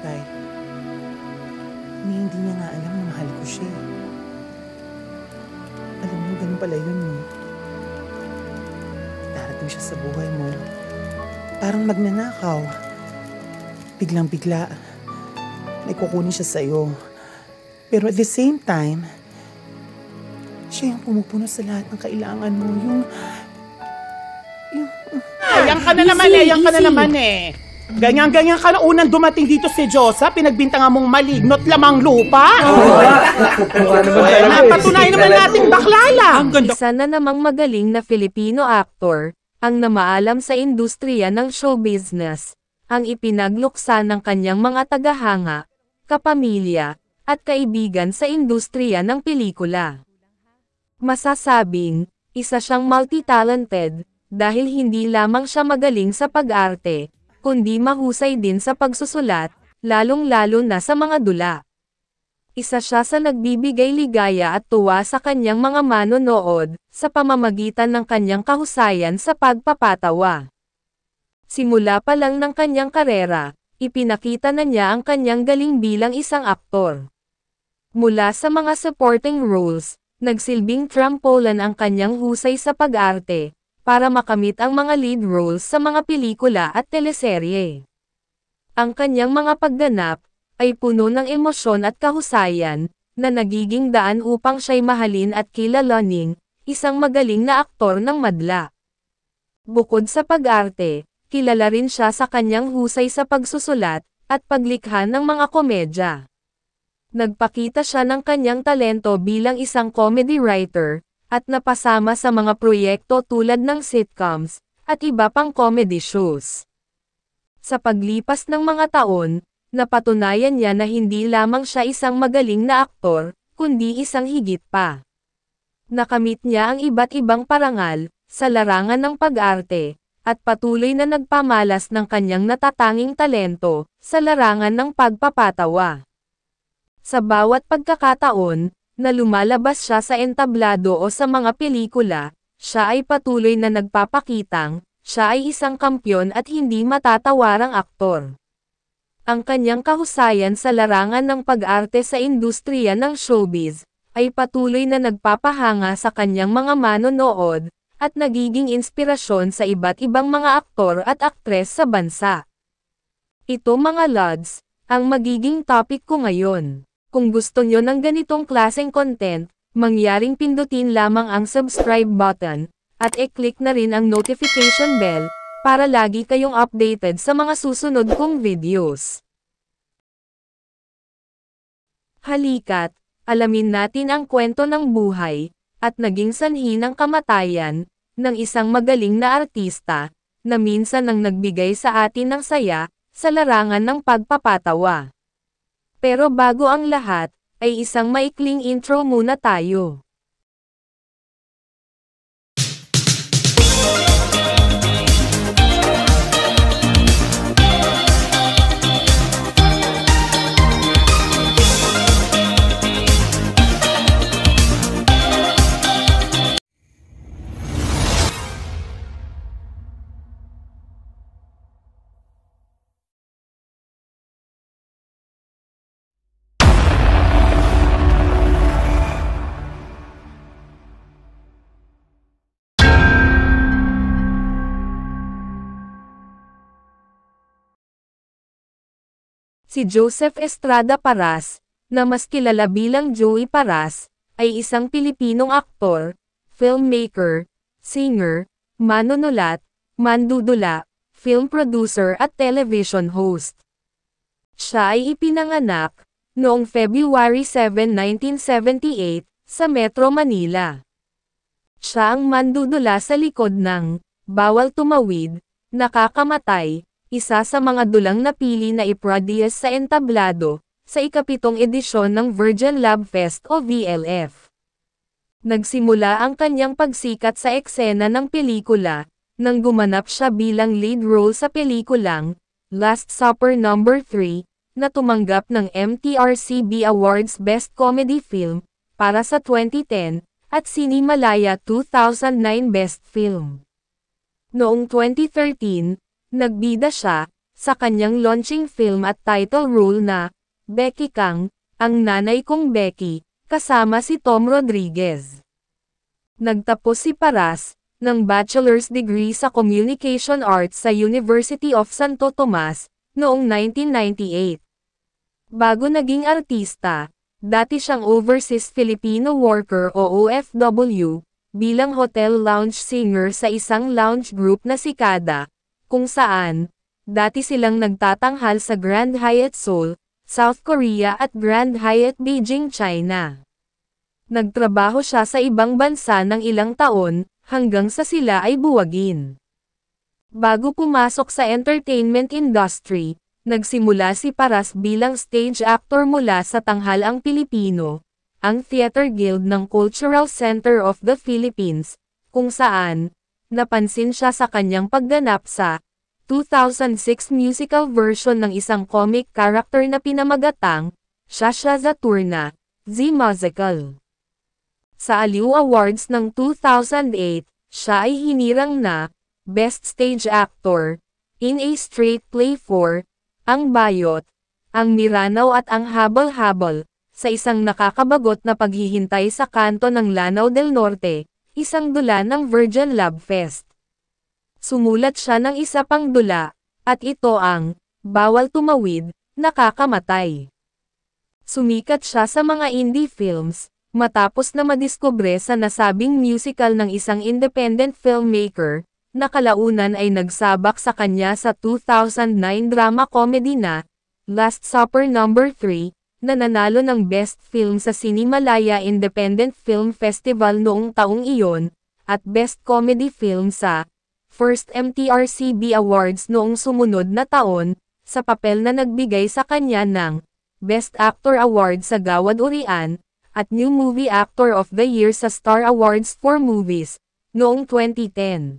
bagay. Hindi niya nga alam na mahal ko siya. Alam mo, ganun pala yun mo. Darating siya sa buhay mo. Parang magnanakaw. Biglang-bigla, may kukunin siya sa'yo. Pero at the same time, siya yung pumupuno sa lahat ng kailangan mo. Yan ka na naman eh. Ganyan-ganyan ka na unang dumating dito si Josa, pinagbintangan mong malignot lamang lupa. Napatunayan naman natin bakla lang. Isa na namang magaling na Filipino actor, ang namaalam sa industriya ng show business, ang ipinagluksa ng kanyang mga tagahanga, kapamilya, at kaibigan sa industriya ng pelikula. Masasabing, isa siyang multi-talented, dahil hindi lamang siya magaling sa pag-arte, kundi mahusay din sa pagsusulat, lalong-lalo na sa mga dula. Isa siya sa nagbibigay ligaya at tuwa sa kanyang mga manonood, sa pamamagitan ng kanyang kahusayan sa pagpapatawa. Simula pa lang ng kanyang karera, ipinakita na niya ang kanyang galing bilang isang aktor. Mula sa mga supporting roles, nagsilbing trampolan ang kanyang husay sa pag-arte, para makamit ang mga lead roles sa mga pelikula at teleserye. Ang kanyang mga pagganap, ay puno ng emosyon at kahusayan, na nagiging daan upang siya'y mahalin at kilalaning, isang magaling na aktor ng madla. Bukod sa pag-arte, kilala rin siya sa kanyang husay sa pagsusulat, at paglikha ng mga komedya. Nagpakita siya ng kanyang talento bilang isang comedy writer, at napasama sa mga proyekto tulad ng sitcoms, at iba pang comedy shows. Sa paglipas ng mga taon, napatunayan niya na hindi lamang siya isang magaling na aktor, kundi isang higit pa. Nakamit niya ang iba't ibang parangal, sa larangan ng pag-arte, at patuloy na nagpamalas ng kanyang natatanging talento, sa larangan ng pagpapatawa. Sa bawat pagkakataon, na lumalabas siya sa entablado o sa mga pelikula, siya ay patuloy na nagpapakitang, siya ay isang kampyon at hindi matatawarang aktor. Ang kanyang kahusayan sa larangan ng pag-arte sa industriya ng showbiz, ay patuloy na nagpapahanga sa kanyang mga manonood, at nagiging inspirasyon sa iba't ibang mga aktor at aktres sa bansa. Ito mga lods, ang magiging topic ko ngayon. Kung gusto nyo ng ganitong klaseng content, mangyaring pindutin lamang ang subscribe button, at i-click na rin ang notification bell, para lagi kayong updated sa mga susunod kong videos. Halika't, alamin natin ang kwento ng buhay, at naging sanhi ng kamatayan, ng isang magaling na artista, na minsan ang nagbigay sa atin ng saya, sa larangan ng pagpapatawa. Pero bago ang lahat, ay isang maikling intro muna tayo. Si Joseph Estrada Parras, na mas kilala bilang Joey Parras, ay isang Pilipinong aktor, filmmaker, singer, manunulat, mandudula, film producer at television host. Siya ay ipinanganak, noong February 7, 1978, sa Metro Manila. Siya ang mandudula sa likod ng Bawal Tumawid, Nakakamatay, isa sa mga dulang napili na iproduce sa entablado, sa ika-7 edisyon ng Virgin Love Fest o VLF. Nagsimula ang kanyang pagsikat sa eksena ng pelikula, nang gumanap siya bilang lead role sa pelikulang Last Supper No. 3, na tumanggap ng MTRCB Awards Best Comedy Film, para sa 2010, at Cinemalaya 2009 Best Film. Noong 2013, nagbida siya sa kanyang launching film at title role na Becky Kang, Ang Nanay Kong Becky, kasama si Tom Rodriguez. Nagtapos si Paras ng bachelor's degree sa Communication Arts sa University of Santo Tomas noong 1998. Bago naging artista, dati siyang overseas Filipino worker o OFW, bilang hotel lounge singer sa isang lounge group na si Kada, kung saan, dati silang nagtatanghal sa Grand Hyatt Seoul, South Korea at Grand Hyatt Beijing, China. Nagtrabaho siya sa ibang bansa ng ilang taon, hanggang sa sila ay buwagin. Bago pumasok sa entertainment industry, nagsimula si Paras bilang stage actor mula sa Tanghalang Pilipino, ang Theater Guild ng Cultural Center of the Philippines, kung saan, napansin siya sa kanyang pagganap sa 2006 musical version ng isang comic character na pinamagatang Shasha Zaturna, The Musical. Sa Aliw Awards ng 2008, siya ay hinirang na Best Stage Actor in a Straight Play for Ang Bayot, Ang Miranaw at Ang Habal-Habal, sa isang nakakabagot na paghihintay sa kanto ng Lanao del Norte, isang dula ng Virgin Love Fest. Sumulat siya ng isa pang dula, at ito ang Bawal Tumawid, Nakakamatay. Sumikat siya sa mga indie films, matapos na madiskubre sa nasabing musical ng isang independent filmmaker, na kalaunan ay nagsabak sa kanya sa 2009 drama comedy na Last Supper No. 3, na nanalo ng Best Film sa Cinemalaya Independent Film Festival noong taong iyon, at Best Comedy Film sa First MTRCB Awards noong sumunod na taon, sa papel na nagbigay sa kanya ng Best Actor Award sa Gawad Urian, at New Movie Actor of the Year sa Star Awards for Movies, noong 2010.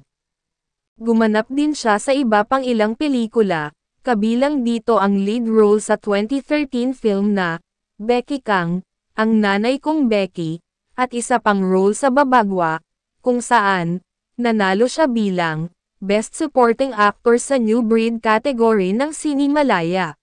Gumanap din siya sa iba pang ilang pelikula, kabilang dito ang lead role sa 2013 film na Becky Kang, Ang Nanay Kong Becky, at isa pang role sa Babagwa, kung saan, nanalo siya bilang Best Supporting Actor sa New Breed category ng Cinemalaya.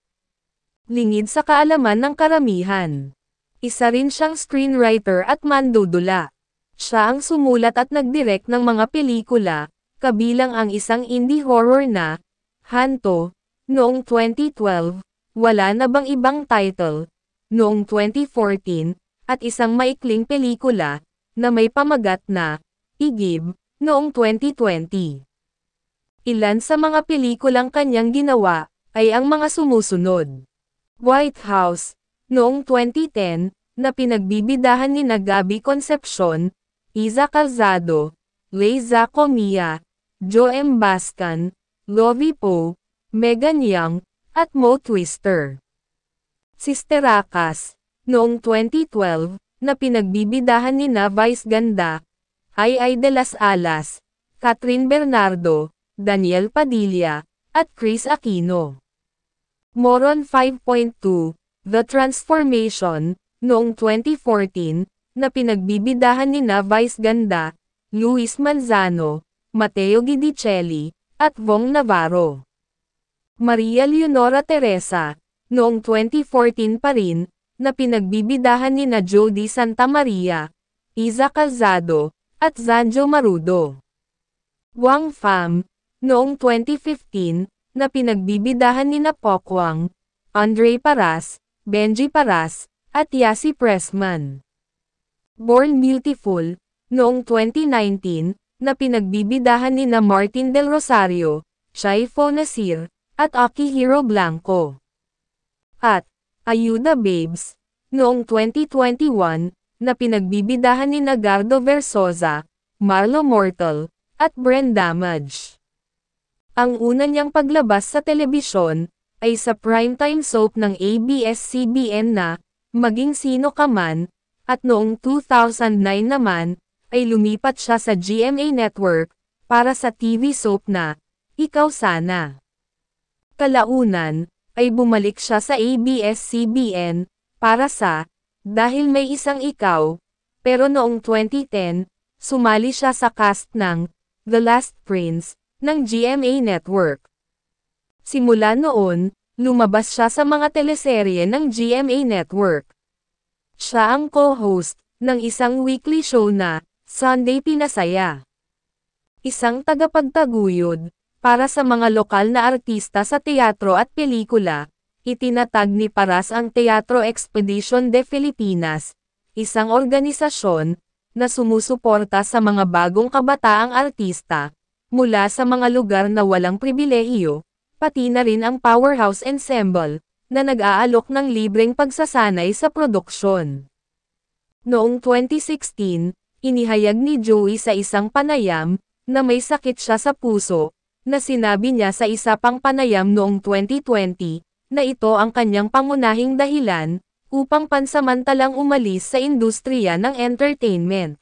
Lingid sa kaalaman ng karamihan. Isa rin siyang screenwriter at mandudula. Siya ang sumulat at nagdirect ng mga pelikula, kabilang ang isang indie horror na Hanto, noong 2012, Wala na bang ibang title, noong 2014, at isang maikling pelikula, na may pamagat na Igib, noong 2020. Ilan sa mga pelikulang kanyang ginawa, ay ang mga sumusunod. White House, noong 2010, na pinagbibidahan ni Gabi Concepcion, Iza Calzado, Leiza Comia, Joem Bascan, Lovie Poe, Megan Young, at Mo Twister. Sisteracas, noong 2012, na pinagbibidahan ni Vice Ganda, Ay de las Alas, Catherine Bernardo, Daniel Padilla, at Chris Aquino. Moron 5.2, The Transformation, noong 2014, na pinagbibidahan ni Vice Ganda, Luis Manzano, Mateo Guidicelli, at Vong Navarro. Maria Leonora Teresa, noong 2014 pa rin, na pinagbibidahan ni Jody Santa Maria, Iza Calzado, at Zanjo Marudo. Wang Pham, noong 2015, na pinagbibidahan ni Pokwang, Andre Paras, Benji Paras, at Yasi Pressman. Born Beautiful, noong 2019, na pinagbibidahan ni Martin Del Rosario, Shaifo Nasir, at Akihiro Blanco. At Ayuda Babes, noong 2021, na pinagbibidahan ni Gardo Versosa, Marlo Mortal, at Bren Damage. Ang una niyang paglabas sa telebisyon, ay sa primetime soap ng ABS-CBN na Maging Sino Ka Man, at noong 2009 naman, ay lumipat siya sa GMA Network, para sa TV soap na Ikaw Sana. Kalaunan, ay bumalik siya sa ABS-CBN, para sa Dahil May Isang Ikaw, pero noong 2010, sumali siya sa cast ng The Last Prince, ng GMA Network. Simula noon, lumabas siya sa mga teleserye ng GMA Network. Siya ang co-host ng isang weekly show na Sunday Pinasaya. Isang tagapagtaguyod para sa mga lokal na artista sa teatro at pelikula. Itinatag ni Paras ang Teatro Expedition de Filipinas, isang organisasyon na sumusuporta sa mga bagong kabataang artista mula sa mga lugar na walang pribilehiyo, pati na rin ang Powerhouse Ensemble na nag-aalok ng libreng pagsasanay sa produksyon. Noong 2016, inihayag ni Joey sa isang panayam na may sakit siya sa puso, na sinabi niya sa isa pang panayam noong 2020, na ito ang kanyang pangunahing dahilan upang pansamantalang umalis sa industriya ng entertainment.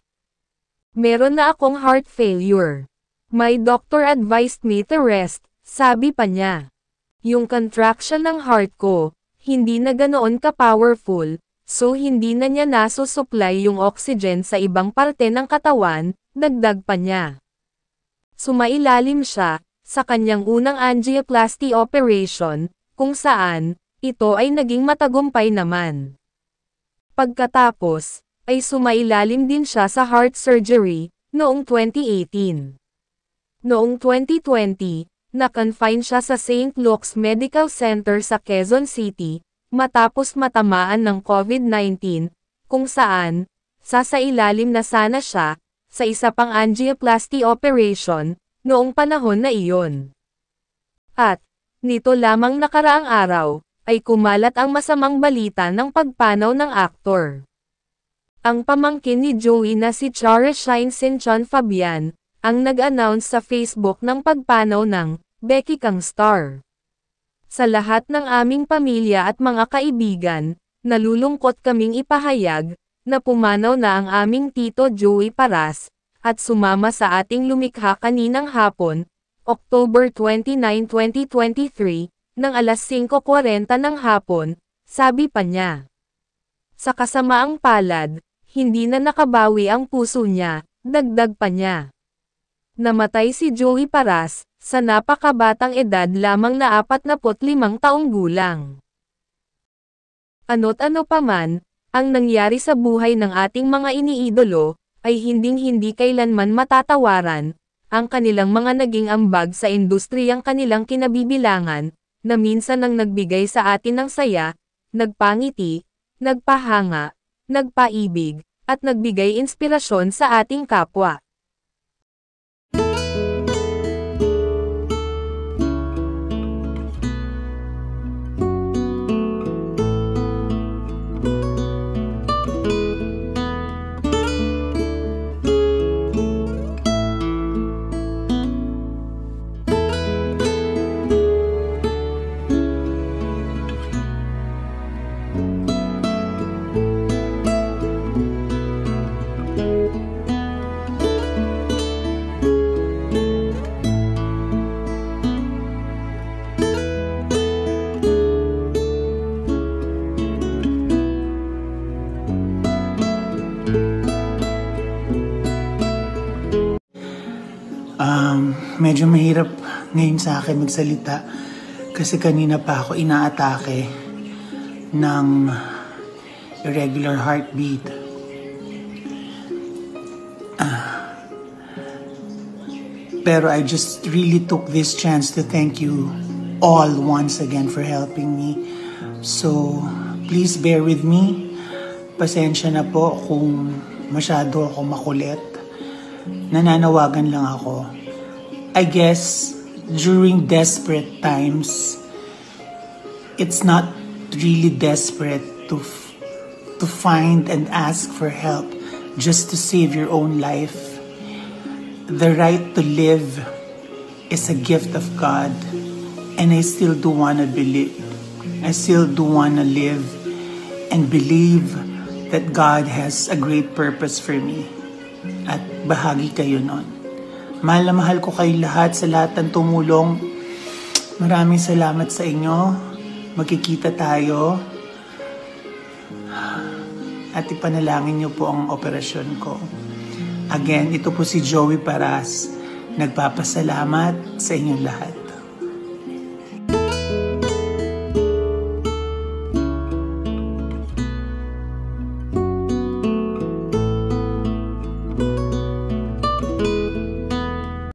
Meron na akong heart failure. My doctor advised me to rest, sabi pa niya. Yung contraction ng heart ko, hindi na ganoon ka-powerful, so hindi na niya nasusupply yung oxygen sa ibang parte ng katawan, dagdag pa niya. Sumailalim siya sa kanyang unang angioplasty operation, kung saan ito ay naging matagumpay naman. Pagkatapos, ay sumailalim din siya sa heart surgery noong 2018. Noong 2020, na-confine siya sa St. Luke's Medical Center sa Quezon City, matapos matamaan ng COVID-19, kung saan sasailalim na sana siya sa isa pang angioplasty operation noong panahon na iyon. At nito lamang nakaraang araw ay kumalat ang masamang balita ng pagpanaw ng aktor. Ang pamangkin ni Joey na si Chara Shine Sinchon Fabian ang nag-announce sa Facebook ng pagpanaw ng Becky Kang Star. Sa lahat ng aming pamilya at mga kaibigan, nalulungkot kaming ipahayag na pumanaw na ang aming tito Joey Paras, at sumama sa ating lumikha kaninang hapon, October 29, 2023, ng alas 5:40 ng hapon, sabi pa niya. Sa kasamaang palad, hindi na nakabawi ang puso niya, dagdag pa niya. Namatay si Joey Paras, sa napakabatang edad lamang na 45 taong gulang. Ano't ano pa man, ang nangyari sa buhay ng ating mga iniidolo, ay hinding-hindi kailanman matatawaran, ang kanilang mga naging ambag sa industriyang kanilang kinabibilangan, na minsan ang nagbigay sa atin ng saya, nagpangiti, nagpahanga, nagpaibig, at nagbigay inspirasyon sa ating kapwa. Medyo mahirap ngayon sa akin magsalita kasi kanina pa ako inaatake ng irregular heartbeat. Pero I just really took this chance to thank you all once again for helping me. So, please bear with me. Pasensya na po kung masyado ako makulit. Nananawagan lang ako. I guess, during desperate times, it's not really desperate to find and ask for help just to save your own life. The right to live is a gift of God, and I still do want to believe. I still do want to live and believe that God has a great purpose for me. At bahagi kayo nun. Mahal na mahal ko kayo lahat sa lahat ng tumulong. Maraming salamat sa inyo. Magkikita tayo. At ipanalangin niyo po ang operasyon ko. Again, ito po si Joey Paras. Nagpapasalamat sa inyong lahat.